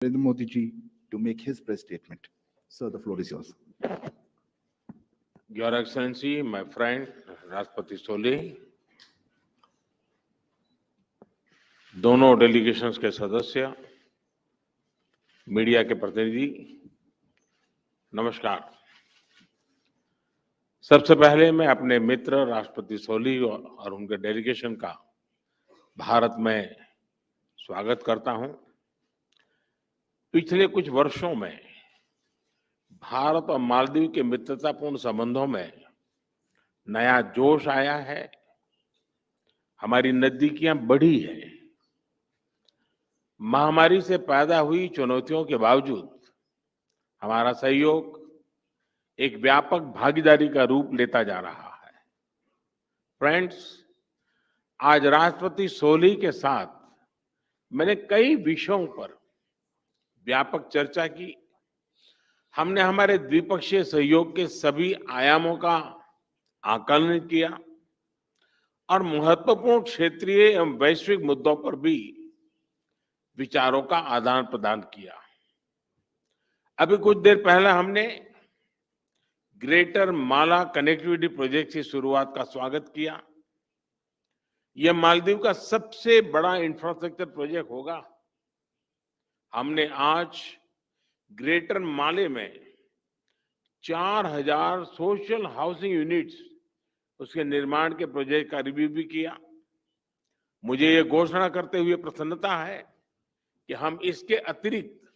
Ibrahim Modi ji to make his press statement. Sir, the floor is yours. Your Excellency, my friend राष्ट्रपति सोली, दोनों delegations के सदस्य, media के प्रतिनिधि, नमस्कार। सबसे पहले मैं अपने मित्र राष्ट्रपति सोली और उनके डेलीगेशन का भारत में स्वागत करता हूं। पिछले कुछ वर्षों में भारत और मालदीव के मित्रतापूर्ण संबंधों में नया जोश आया है। हमारी नजदीकियां बढ़ी है। महामारी से पैदा हुई चुनौतियों के बावजूद हमारा सहयोग एक व्यापक भागीदारी का रूप लेता जा रहा है। फ्रेंड्स, आज राष्ट्रपति सोली के साथ मैंने कई विषयों पर व्यापक चर्चा की। हमने हमारे द्विपक्षीय सहयोग के सभी आयामों का आकलन किया और महत्वपूर्ण क्षेत्रीय एवं वैश्विक मुद्दों पर भी विचारों का आदान प्रदान किया। अभी कुछ देर पहले हमने ग्रेटर माला कनेक्टिविटी प्रोजेक्ट की शुरुआत का स्वागत किया। यह मालदीव का सबसे बड़ा इंफ्रास्ट्रक्चर प्रोजेक्ट होगा। हमने आज ग्रेटर माले में 4000 सोशल हाउसिंग यूनिट्स उसके निर्माण के प्रोजेक्ट का रिव्यू भी किया। मुझे ये घोषणा करते हुए प्रसन्नता है कि हम इसके अतिरिक्त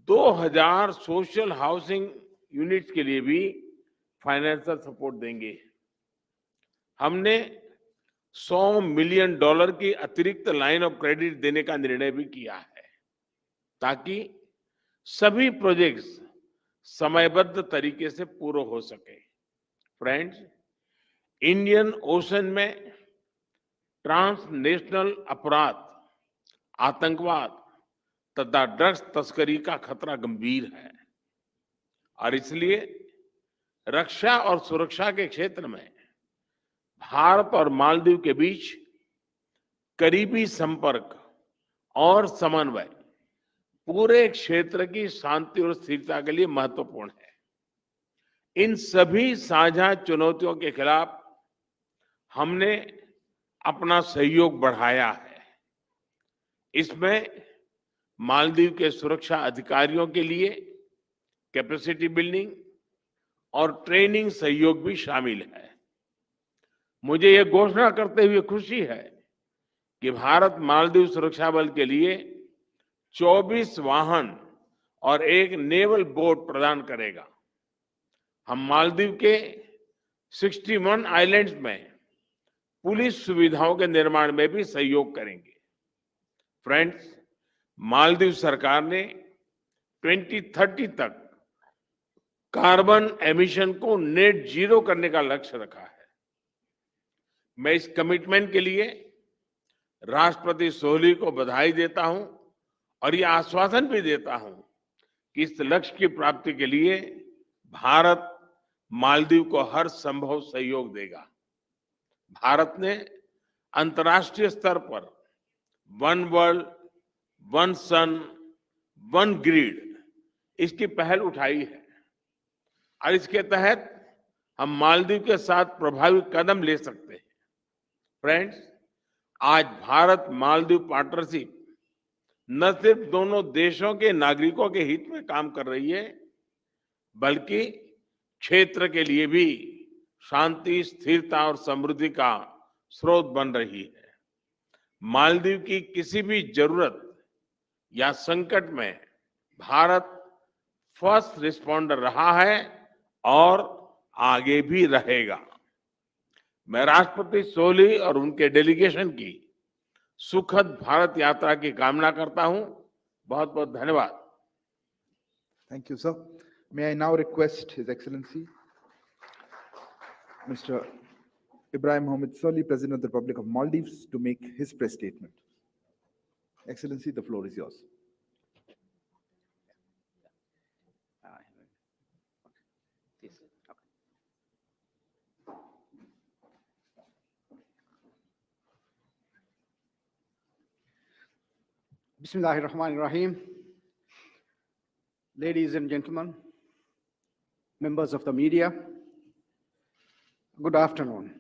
2000 सोशल हाउसिंग यूनिट्स के लिए भी फाइनेंशियल सपोर्ट देंगे। हमने $100 मिलियन की अतिरिक्त लाइन ऑफ क्रेडिट देने का निर्णय भी किया है ताकि सभी प्रोजेक्ट्स समयबद्ध तरीके से पूरे हो सके। फ्रेंड्स, इंडियन ओशन में ट्रांसनेशनल अपराध, आतंकवाद तथा ड्रग्स तस्करी का खतरा गंभीर है और इसलिए रक्षा और सुरक्षा के क्षेत्र में भारत और मालदीव के बीच करीबी संपर्क और समन्वय पूरे क्षेत्र की शांति और स्थिरता के लिए महत्वपूर्ण है। इन सभी साझा चुनौतियों के खिलाफ हमने अपना सहयोग बढ़ाया है। इसमें मालदीव के सुरक्षा अधिकारियों के लिए कैपेसिटी बिल्डिंग और ट्रेनिंग सहयोग भी शामिल है। मुझे यह घोषणा करते हुए खुशी है कि भारत मालदीव सुरक्षा बल के लिए 24 वाहन और एक नेवल बोट प्रदान करेगा। हम मालदीव के 61 आइलैंड्स में पुलिस सुविधाओं के निर्माण में भी सहयोग करेंगे। फ्रेंड्स, मालदीव सरकार ने 2030 तक कार्बन एमिशन को नेट जीरो करने का लक्ष्य रखा है। मैं इस कमिटमेंट के लिए राष्ट्रपति सोली को बधाई देता हूं और यह आश्वासन भी देता हूं कि इस लक्ष्य की प्राप्ति के लिए भारत मालदीव को हर संभव सहयोग देगा। भारत ने अंतर्राष्ट्रीय स्तर पर वन वर्ल्ड, वन सन, वन ग्रिड इसकी पहल उठाई है और इसके तहत हम मालदीव के साथ प्रभावी कदम ले सकते हैं। फ्रेंड्स, आज भारत मालदीव पार्टनरशिप न सिर्फ दोनों देशों के नागरिकों के हित में काम कर रही है, बल्कि क्षेत्र के लिए भी शांति, स्थिरता और समृद्धि का स्रोत बन रही है। मालदीव की किसी भी जरूरत या संकट में भारत फर्स्ट रिस्पॉन्डर रहा है और आगे भी रहेगा। मैं राष्ट्रपति सोली और उनके डेलीगेशन की सुखद भारत यात्रा की कामना करता हूं। बहुत बहुत धन्यवाद। Thank you, sir. May I now request His Excellency, Mr. Ibrahim Solih-modi, President of the Republic of Maldives, to make his press statement. Excellency, the floor is yours. Bismillahirrahmanirrahim. Ladies and gentlemen, members of the media, good afternoon.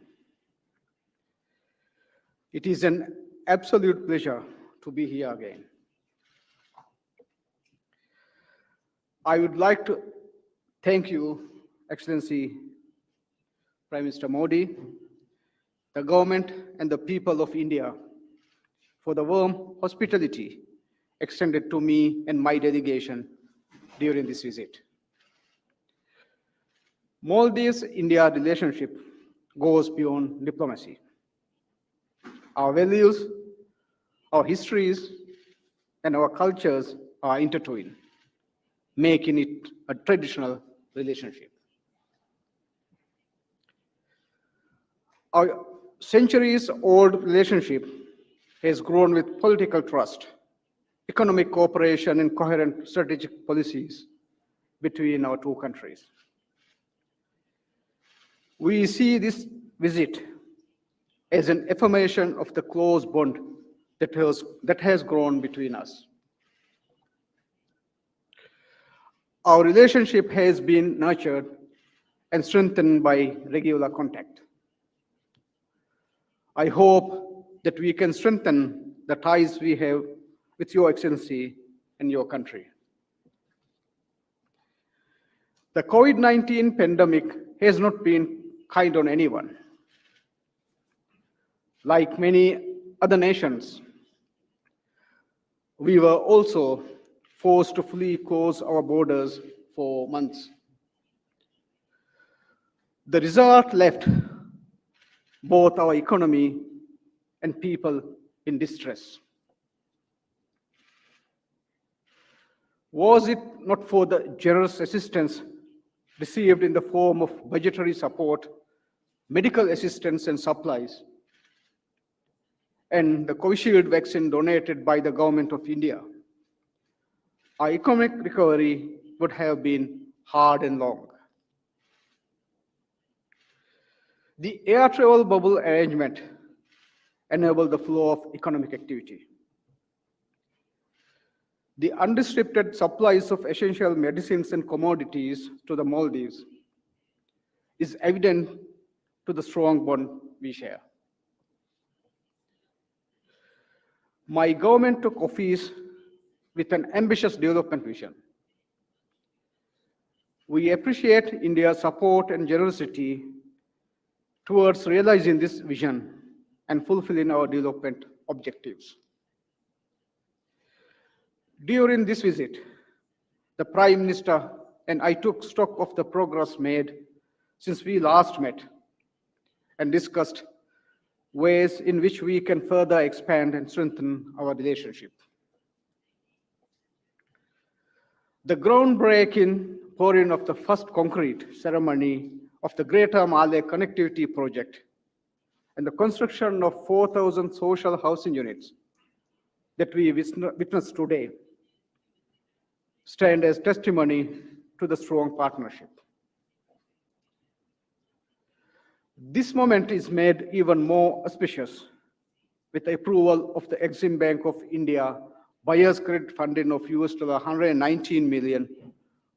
It is an absolute pleasure to be here again. I would like to thank you, Excellency Prime Minister Modi, the government and the people of India for the warm hospitality extended to me and my delegation during this visit. Maldives-India relationship goes beyond diplomacy. Our values, our histories, and our cultures are intertwined, making it a traditional relationship. Our centuries-old relationship has grown with political trust, economic cooperation, and coherent strategic policies between our two countries. We see this visit as an affirmation of the close bond that has grown between us. Our relationship has been nurtured and strengthened by regular contact. I hope that we can strengthen the ties we have with Your Excellency and your country. The COVID-19 pandemic has not been kind on anyone. Like many other nations, we were also forced to fully close our borders for months. The result left both our economy and people in distress. Was it not for the generous assistance received in the form of budgetary support, medical assistance and supplies, and the Covishield vaccine donated by the Government of India, our economic recovery would have been hard and long. The air travel bubble arrangement enabled the flow of economic activity. The unrestricted supplies of essential medicines and commodities to the Maldives is evident to the strong bond we share. My government took office with an ambitious development vision. We appreciate India's support and generosity towards realizing this vision and fulfilling our development objectives. During this visit, the Prime Minister and I took stock of the progress made since we last met and discussed ways in which we can further expand and strengthen our relationship. The groundbreaking pouring of the first concrete ceremony of the Greater Malay Connectivity Project and the construction of 4,000 social housing units that we witnessed today stand as testimony to the strong partnership. This moment is made even more auspicious with the approval of the Exim Bank of India buyer's credit funding of $119 million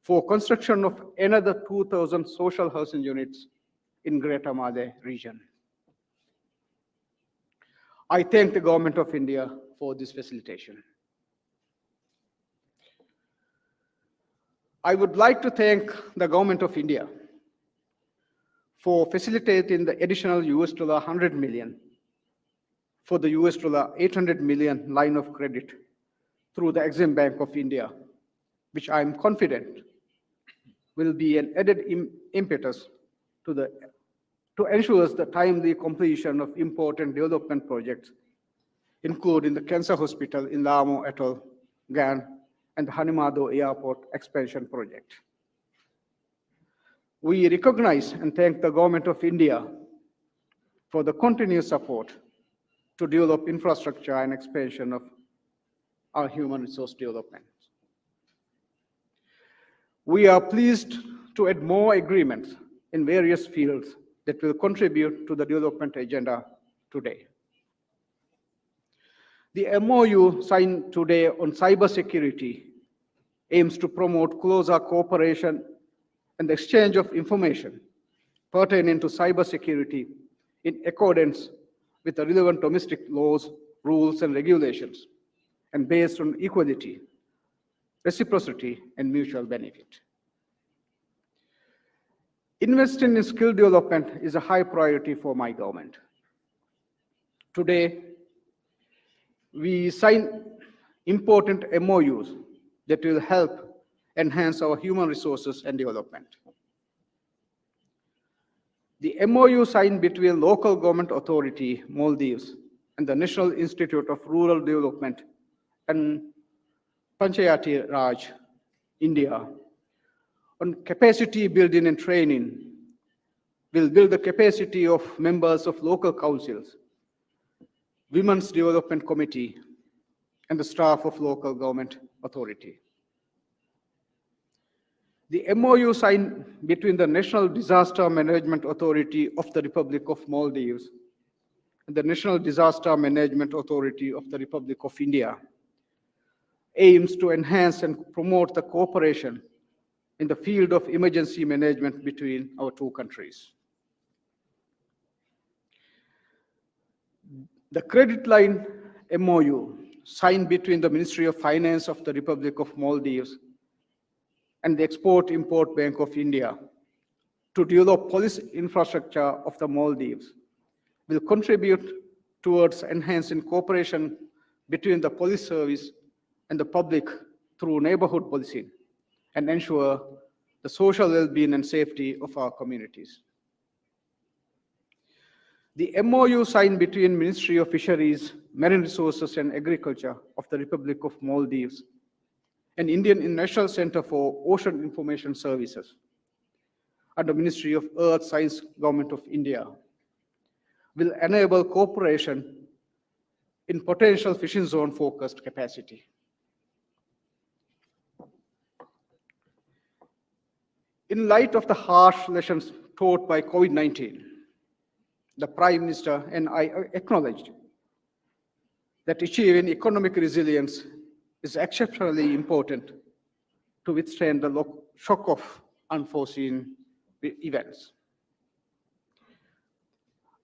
for construction of another 2,000 social housing units in Greater Malay region. I thank the Government of India for this facilitation. I would like to thank the Government of India for facilitating the additional $100 million for the $800 million line of credit through the Exim Bank of India, which I am confident will be an added impetus to ensure the timely completion of important development projects, including the Cancer Hospital in Lamo Atoll, GAN, and the Hanimado Airport expansion project. We recognize and thank the Government of India for the continuous support to develop infrastructure and expansion of our human resource development. We are pleased to add more agreements in various fields that will contribute to the development agenda today. The MOU signed today on cybersecurity aims to promote closer cooperation and the exchange of information pertaining to cybersecurity in accordance with the relevant domestic laws, rules, and regulations, and based on equality, reciprocity, and mutual benefit. Investing in skill development is a high priority for my government. Today, we sign important MOUs that will help enhance our human resources and development. The MOU signed between local government authority, Maldives, and the National Institute of Rural Development and Panchayati Raj, India, on capacity building and training will build the capacity of members of local councils, Women's Development Committee, and the staff of local government authority. The MOU signed between the National Disaster Management Authority of the Republic of Maldives and the National Disaster Management Authority of the Republic of India aims to enhance and promote the cooperation in the field of emergency management between our two countries. The credit line MOU signed between the Ministry of Finance of the Republic of Maldives and the Export-Import Bank of India to develop police infrastructure of the Maldives will contribute towards enhancing cooperation between the police service and the public through neighborhood policing and ensure the social well-being and safety of our communities. The MOU signed between Ministry of Fisheries, Marine Resources and Agriculture of the Republic of Maldives and Indian National Center for Ocean Information Services and the Ministry of Earth Science Government of India will enable cooperation in potential fishing zone focused capacity. In light of the harsh lessons taught by COVID-19, the Prime Minister and I acknowledged that achieving economic resilience is exceptionally important to withstand the shock of unforeseen events.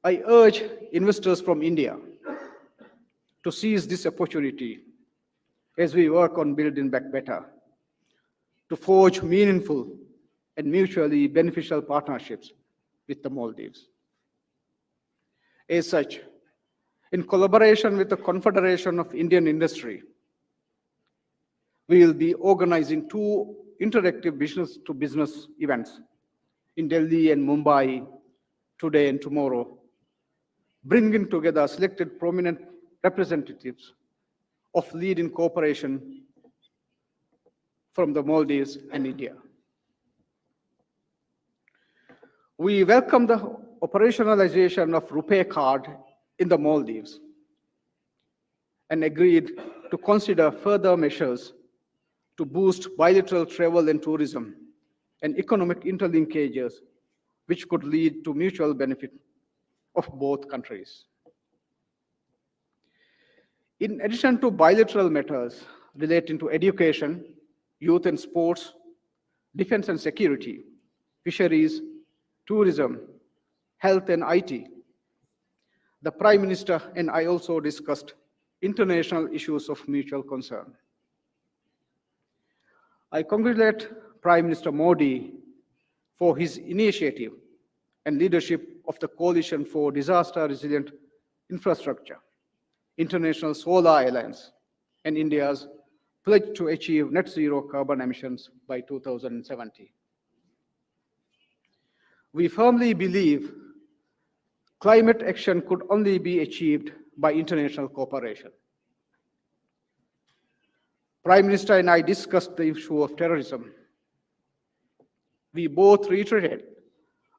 I urge investors from India to seize this opportunity as we work on building back better, to forge meaningful and mutually beneficial partnerships with the Maldives. As such, in collaboration with the Confederation of Indian Industry, we will be organizing 2 interactive business-to-business events in Delhi and Mumbai today and tomorrow, bringing together selected prominent representatives of leading cooperation from the Maldives and India. We welcome the operationalization of RuPay card in the Maldives and agreed to consider further measures to boost bilateral travel and tourism and economic interlinkages, which could lead to mutual benefit of both countries. In addition to bilateral matters relating to education, youth and sports, defense and security, fisheries, tourism, health and IT, the Prime Minister and I also discussed international issues of mutual concern. I congratulate Prime Minister Modi for his initiative and leadership of the Coalition for Disaster Resilient Infrastructure, International Solar Alliance, and India's pledge to achieve net zero carbon emissions by 2070. We firmly believe climate action could only be achieved by international cooperation. Prime Minister and I discussed the issue of terrorism. We both reiterated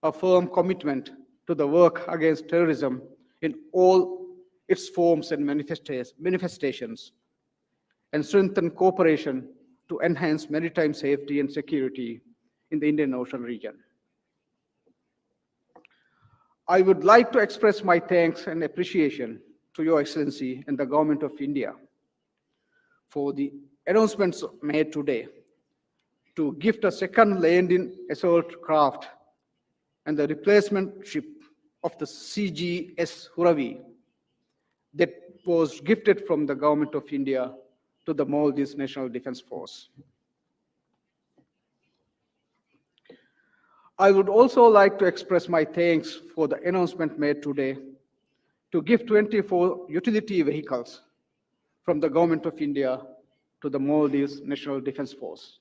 a firm commitment to the work against terrorism in all its forms and manifestations, and strengthen cooperation to enhance maritime safety and security in the Indian Ocean region. I would like to express my thanks and appreciation to Your Excellency and the Government of India for the announcements made today to gift a second landing assault craft and the replacement ship of the CGS Huravi that was gifted from the Government of India to the Maldives National Defense Force. I would also like to express my thanks for the announcement made today to give 24 utility vehicles from the Government of India to the Maldives National Defense Force.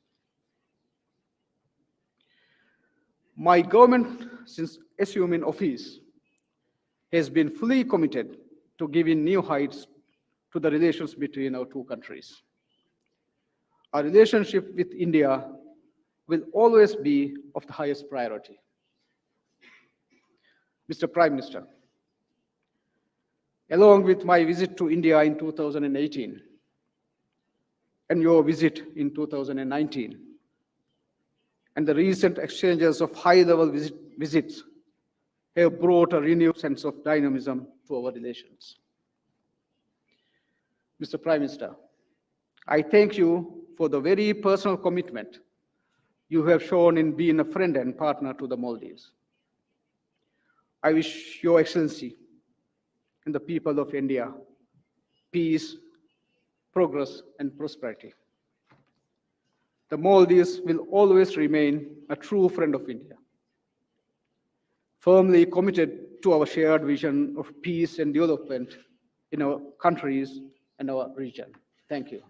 My government, since assuming office, has been fully committed to giving new heights to the relations between our two countries. Our relationship with India will always be of the highest priority. Mr. Prime Minister, along with my visit to India in 2018 and your visit in 2019, and the recent exchanges of high-level visits have brought a renewed sense of dynamism to our relations. Mr. Prime Minister, I thank you for the very personal commitment you have shown in being a friend and partner to the Maldives. I wish Your Excellency and the people of India peace, progress, and prosperity. The Maldives will always remain a true friend of India, firmly committed to our shared vision of peace and development in our countries and our region. Thank you.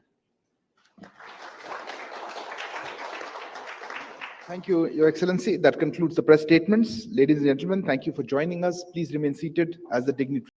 Thank you, Your Excellency. That concludes the press statements. Ladies and gentlemen, thank you for joining us. Please remain seated as the dignitaries